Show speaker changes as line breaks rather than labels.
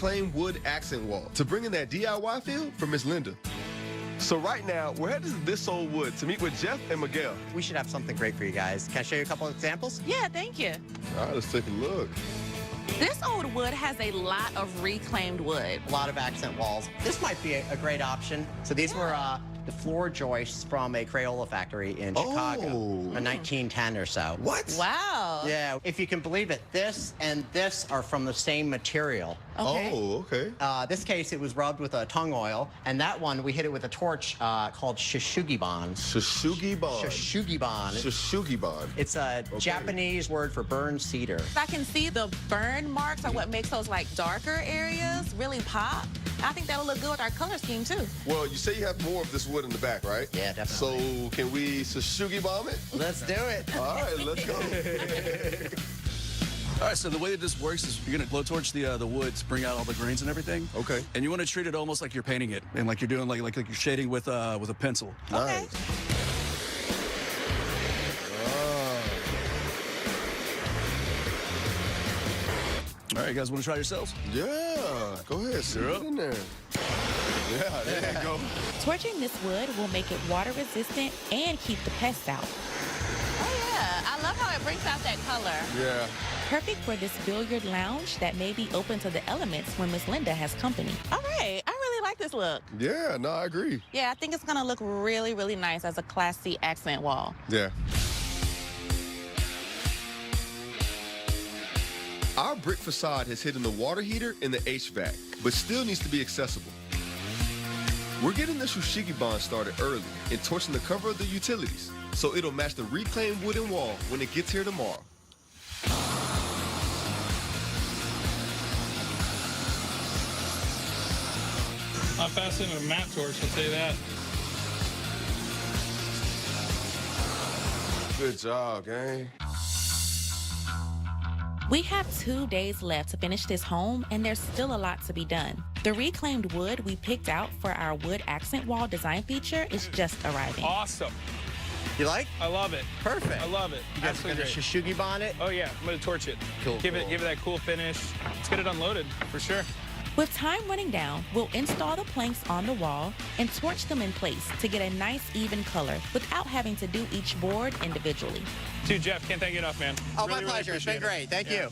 reclaimed wood accent wall to bring in that DIY feel for Miss Linda. So right now, we're headed to This Old Wood to meet with Jeff and Miguel.
We should have something great for you guys. Can I show you a couple of examples?
Yeah, thank you.
All right, let's take a look.
This old wood has a lot of reclaimed wood.
A lot of accent walls. This might be a great option. So these were the floor joists from a Crayola factory in Chicago in 1910 or so.
What?
Wow.
Yeah, if you can believe it, this and this are from the same material.
Okay.
Oh, okay.
This case, it was rubbed with a tongue oil, and that one, we hit it with a torch called Shishugibon.
Shishugibon.
Shishugibon.
Shishugibon.
It's a Japanese word for burned cedar.
I can see the burn marks are what makes those like darker areas really pop. I think that'll look good with our color scheme too.
Well, you say you have more of this wood in the back, right?
Yeah, definitely.
So can we Shishugibon it?
Let's do it.
All right, let's go.
All right, so the way that this works is you're gonna blowtorch the wood to bring out all the grains and everything.
Okay.
And you want to treat it almost like you're painting it, and like you're doing like you're shading with a pencil.
Okay.
Nice.
All right, you guys want to try yourselves?
Yeah, go ahead, sit
You're up.
in there. Yeah, there you go.
Torching this wood will make it water resistant and keep the pests out.
Oh yeah, I love how it brings out that color.
Yeah.
Perfect for this billiard lounge that may be open to the elements when Miss Linda has company.
All right, I really like this look.
Yeah, no, I agree.
Yeah, I think it's gonna look really, really nice as a Class C accent wall.
Yeah. Our brick facade has hidden the water heater and the HVAC, but still needs to be accessible. We're getting the Shishugibon started early and torching the cover of the utilities, so it'll match the reclaimed wooden wall when it gets here tomorrow.
Not faster than a mat torch, I'll tell you that.
Good job, gang.
We have 2 days left to finish this home, and there's still a lot to be done. The reclaimed wood we picked out for our wood accent wall design feature is just arriving.
Awesome.
You like?
I love it.
Perfect.
I love it.
You guys are
Absolutely
gonna
great.
Shishugibon it?
Oh yeah, I'm gonna torch it.
Cool,
Give
cool.
it that cool finish. Let's get it unloaded for sure.
With time running down, we'll install the planks on the wall and torch them in place to get a nice even color without having to do each board individually.
Dude, Jeff, can't thank you enough, man.
Oh,
Really,
my
really
pleasure. It's been
appreciate it.
great. Thank
Yeah.
you.